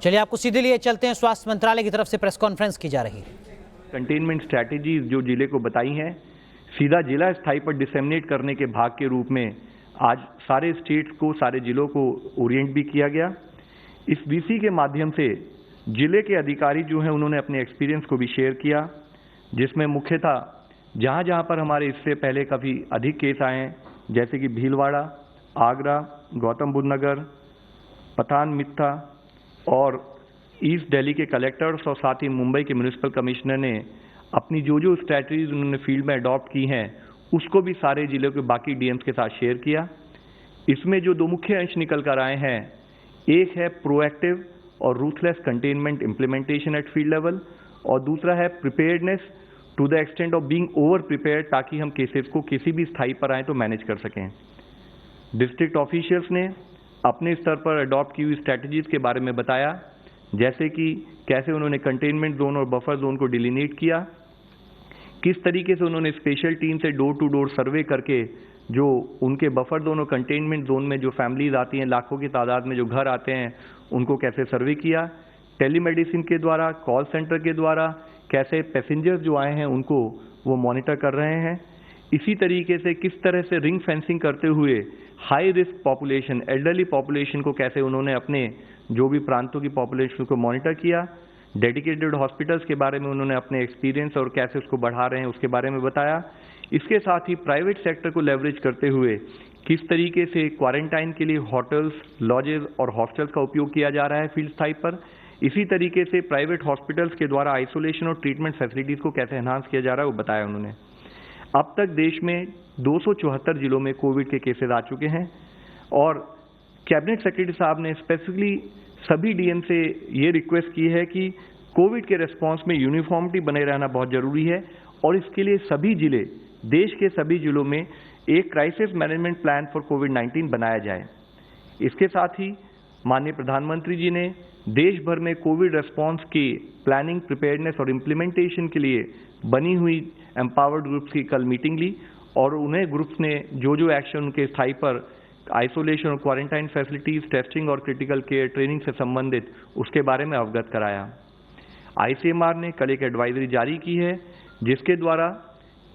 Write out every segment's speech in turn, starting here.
चलिए आपको सीधे लिए चलते हैं, स्वास्थ्य मंत्रालय की तरफ से प्रेस कॉन्फ्रेंस की जा रही है। कंटेनमेंट स्ट्रैटेजीज जो जिले को बताई हैं, सीधा जिला स्थाई पर डिसेमिनेट करने के भाग के रूप में आज सारे स्टेट्स को, सारे जिलों को ओरिएंट भी किया गया। इस वीसी के माध्यम से जिले के अधिकारी जो हैं उन्होंने अपने एक्सपीरियंस को भी शेयर किया, जिसमें मुख्यतः जहां जहां पर हमारे इससे पहले काफ़ी अधिक केस आए हैं, जैसे कि भीलवाड़ा, आगरा, गौतम बुद्ध नगर, पठान मित्था और ईस्ट दिल्ली के कलेक्टर्स और साथ ही मुंबई के म्यूनिसिपल कमिश्नर ने अपनी जो स्ट्रैटेजीज उन्होंने फील्ड में अडॉप्ट की हैं उसको भी सारे जिलों के बाकी डीएम्स के साथ शेयर किया। इसमें जो दो मुख्य अंश निकल कर आए हैं, एक है प्रोएक्टिव और ruthless containment implementation at field level, और दूसरा है preparedness to the extent of being over prepared, ताकि हम केसेस को किसी भी स्थाई पर आए तो मैनेज कर सकें। डिस्ट्रिक्ट ऑफिशियल्स ने अपने स्तर पर अडॉप्ट की हुई स्ट्रैटेजीज के बारे में बताया, जैसे कि कैसे उन्होंने कंटेनमेंट जोन और बफर जोन को डिलिनेट किया, किस तरीके से उन्होंने स्पेशल टीम से डोर टू डोर सर्वे करके जो उनके बफर जोन और कंटेनमेंट जोन में जो फैमिलीज आती हैं, लाखों की तादाद में जो घर आते हैं, उनको कैसे सर्वे किया, टेलीमेडिसिन के द्वारा, कॉल सेंटर के द्वारा कैसे पैसेंजर्स जो आए हैं उनको वो मॉनिटर कर रहे हैं। इसी तरीके से किस तरह से रिंग फेंसिंग करते हुए high risk population, elderly population को कैसे उन्होंने अपने जो भी प्रांतों की पॉपुलेशन को मॉनिटर किया। डेडिकेटेड हॉस्पिटल्स के बारे में उन्होंने अपने एक्सपीरियंस और कैसे उसको बढ़ा रहे हैं उसके बारे में बताया। इसके साथ ही प्राइवेट सेक्टर को लेवरेज करते हुए किस तरीके से क्वारंटाइन के लिए होटल्स, लॉजेज और हॉस्टल्स का उपयोग किया जा रहा है फील्ड स्थाई पर। इसी तरीके से प्राइवेट हॉस्पिटल्स के द्वारा आइसोलेशन और ट्रीटमेंट फैसिलिटीज़ को कैसे एनहांस किया जा रहा है वो बताया उन्होंने। अब तक देश में 274 जिलों में कोविड के केसेस आ चुके हैं और कैबिनेट सेक्रेटरी साहब ने स्पेसिफिकली सभी डीएम से ये रिक्वेस्ट की है कि कोविड के रिस्पांस में यूनिफॉर्मिटी बने रहना बहुत जरूरी है और इसके लिए सभी जिले, देश के सभी जिलों में एक क्राइसिस मैनेजमेंट प्लान फॉर कोविड-19 बनाया जाए। इसके साथ ही माननीय प्रधानमंत्री जी ने देश भर में कोविड रिस्पांस की प्लानिंग, प्रिपेयर्डनेस और इम्प्लीमेंटेशन के लिए बनी हुई एम्पावर्ड ग्रुप्स की कल मीटिंग ली और उन्हें ग्रुप्स ने जो एक्शन उनके स्थाई पर आइसोलेशन और क्वारंटाइन फैसिलिटीज, टेस्टिंग और क्रिटिकल केयर ट्रेनिंग से संबंधित उसके बारे में अवगत कराया। आईसीएमआर ने कल एक एडवाइजरी जारी की है जिसके द्वारा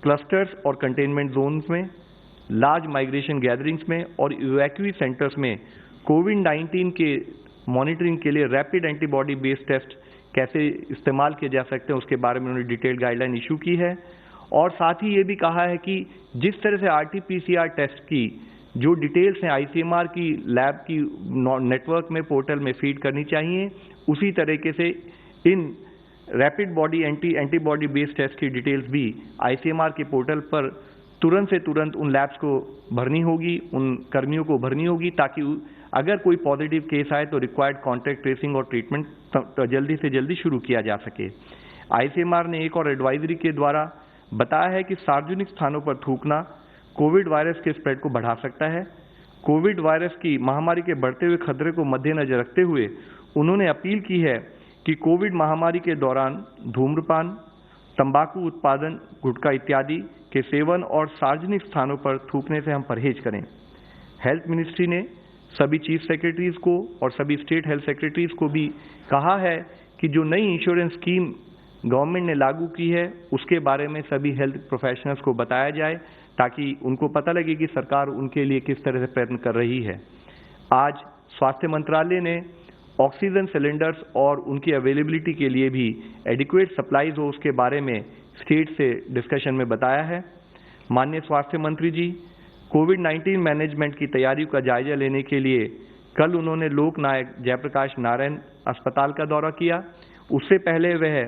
क्लस्टर्स और कंटेनमेंट जोन्स में, लार्ज माइग्रेशन गैदरिंग्स में और इवैक्यूएट सेंटर्स में कोविड-19 के मॉनिटरिंग के लिए रैपिड एंटीबॉडी बेस्ड टेस्ट कैसे इस्तेमाल किए जा सकते हैं उसके बारे में उन्होंने डिटेल्ड गाइडलाइन इशू की है। और साथ ही ये भी कहा है कि जिस तरह से RT-PCR टेस्ट की जो डिटेल्स हैं आईसीएमआर की लैब की नेटवर्क में, पोर्टल में फीड करनी चाहिए, उसी तरीके से इन rapid body antibody based test की डिटेल्स भी आईसीएमआर के पोर्टल पर तुरंत से तुरंत उन लैब्स को भरनी होगी, उन कर्मियों को भरनी होगी, ताकि अगर कोई पॉजिटिव केस आए तो रिक्वायर्ड कॉन्टैक्ट ट्रेसिंग और ट्रीटमेंट जल्दी से जल्दी शुरू किया जा सके। आईसीएमआर ने एक और एडवाइजरी के द्वारा बताया है कि सार्वजनिक स्थानों पर थूकना कोविड वायरस के स्प्रेड को बढ़ा सकता है। कोविड वायरस की महामारी के बढ़ते हुए खतरे को मद्देनजर रखते हुए उन्होंने अपील की है कि कोविड महामारी के दौरान धूम्रपान, तंबाकू उत्पादन, गुटखा इत्यादि के सेवन और सार्वजनिक स्थानों पर थूकने से हम परहेज करें। हेल्थ मिनिस्ट्री ने सभी चीफ सेक्रेटरीज को और सभी स्टेट हेल्थ सेक्रेटरीज को भी कहा है कि जो नई इंश्योरेंस स्कीम गवर्नमेंट ने लागू की है उसके बारे में सभी हेल्थ प्रोफेशनल्स को बताया जाए ताकि उनको पता लगे कि सरकार उनके लिए किस तरह से प्रयत्न कर रही है। आज स्वास्थ्य मंत्रालय ने ऑक्सीजन सिलेंडर्स और उनकी अवेलेबिलिटी के लिए भी एडिक्वेट सप्लाईज हो उसके बारे में स्टेट से डिस्कशन में बताया है। माननीय स्वास्थ्य मंत्री जी कोविड-19 मैनेजमेंट की तैयारियों का जायजा लेने के लिए कल उन्होंने लोक नायक जयप्रकाश नारायण अस्पताल का दौरा किया। उससे पहले वह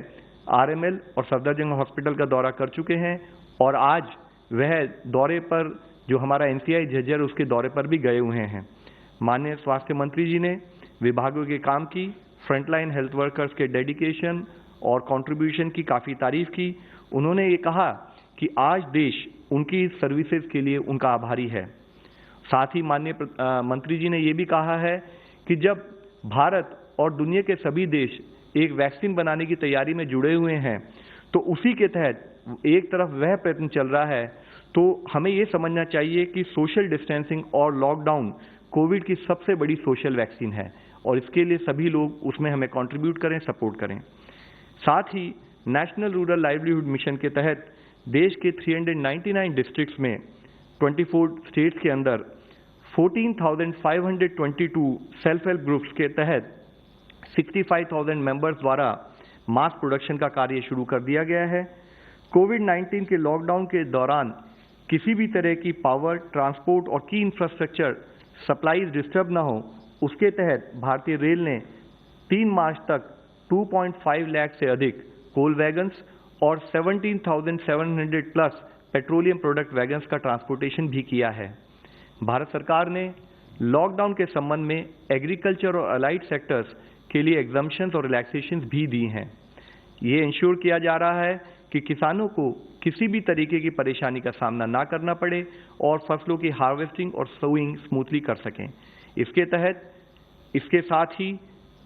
RML और सफदरजंग हॉस्पिटल का दौरा कर चुके हैं और आज वह दौरे पर जो हमारा NCI झज्जर उसके दौरे पर भी गए हुए हैं। माननीय स्वास्थ्य मंत्री जी ने विभागों के काम की, फ्रंटलाइन हेल्थ वर्कर्स के डेडिकेशन और कंट्रीब्यूशन की काफ़ी तारीफ की। उन्होंने ये कहा कि आज देश उनकी सर्विसेज के लिए उनका आभारी है। साथ ही माननीय मंत्री जी ने ये भी कहा है कि जब भारत और दुनिया के सभी देश एक वैक्सीन बनाने की तैयारी में जुड़े हुए हैं तो उसी के तहत एक तरफ वह प्रयत्न चल रहा है तो हमें ये समझना चाहिए कि सोशल डिस्टेंसिंग और लॉकडाउन कोविड की सबसे बड़ी सोशल वैक्सीन है और इसके लिए सभी लोग उसमें हमें कंट्रीब्यूट करें, सपोर्ट करें। साथ ही नेशनल रूरल लाइवलीहुड मिशन के तहत देश के 399 डिस्ट्रिक्ट्स में 24 स्टेट्स के अंदर 14,522 सेल्फ हेल्प ग्रुप्स के तहत 65,000 मेंबर्स द्वारा मास प्रोडक्शन का कार्य शुरू कर दिया गया है। कोविड-19 के लॉकडाउन के दौरान किसी भी तरह की पावर, ट्रांसपोर्ट और की इंफ्रास्ट्रक्चर सप्लाईज डिस्टर्ब न हो, उसके तहत भारतीय रेल ने 3 मार्च तक 2.5 लाख से अधिक कोल वैगन्स और 17,700 प्लस पेट्रोलियम प्रोडक्ट वैगन्स का ट्रांसपोर्टेशन भी किया है। भारत सरकार ने लॉकडाउन के संबंध में एग्रीकल्चर और अलाइड सेक्टर्स के लिए एग्जम्पशंस और रिलैक्सेशंस भी दी हैं। ये इंश्योर किया जा रहा है कि किसानों को किसी भी तरीके की परेशानी का सामना ना करना पड़े और फसलों की हार्वेस्टिंग और सोइंग स्मूथली कर सकें। इसके तहत इसके साथ ही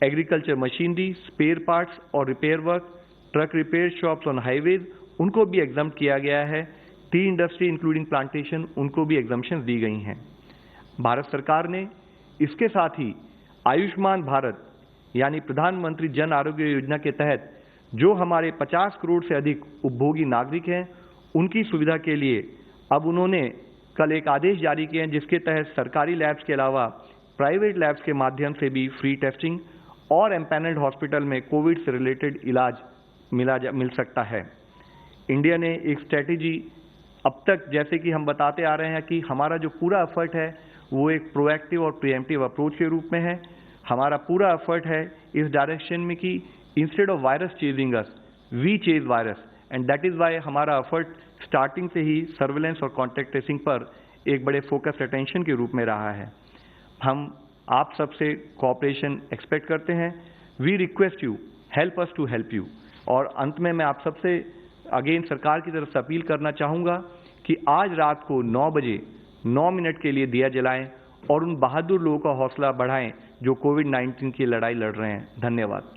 एग्रीकल्चर मशीनरी, स्पेयर पार्ट्स और repair work, truck repair shops on highways, उनको भी एग्जम्प्ट किया गया है। टी इंडस्ट्री इंक्लूडिंग प्लांटेशन, उनको भी एग्जम्पशंस दी गई हैं। भारत सरकार ने इसके साथ ही आयुष्मान भारत यानी प्रधानमंत्री जन आरोग्य योजना के तहत जो हमारे 50 करोड़ से अधिक उपभोगी नागरिक हैं, उनकी सुविधा के लिए अब उन्होंने कल एक आदेश जारी किए हैं, जिसके तहत सरकारी लैब्स के अलावा प्राइवेट लैब्स के माध्यम से भी फ्री टेस्टिंग और एम्पैनल्ड हॉस्पिटल में कोविड से रिलेटेड इलाज मिल सकता है। इंडिया ने एक स्ट्रैटेजी अब तक, जैसे कि हम बताते आ रहे हैं कि हमारा जो पूरा एफर्ट है वो एक प्रोएक्टिव और प्रिएम्प्टिव अप्रोच के रूप में है। हमारा पूरा एफर्ट है इस डायरेक्शन में कि instead of virus chasing us, we chase virus, and that is why हमारा एफर्ट स्टार्टिंग से ही सर्विलेंस और कॉन्टैक्ट ट्रेसिंग पर एक बड़े फोकस अटेंशन के रूप में रहा है। हम आप सबसे कोऑपरेशन एक्सपेक्ट करते हैं। We request you, help us to help you. और अंत में मैं आप सबसे अगेन सरकार की तरफ से अपील करना चाहूँगा कि आज रात को 9 बजे 9 मिनट के लिए दिया जलाएं और उन बहादुर लोगों का हौसला बढ़ाएं जो कोविड-19 की लड़ाई लड़ रहे हैं। धन्यवाद।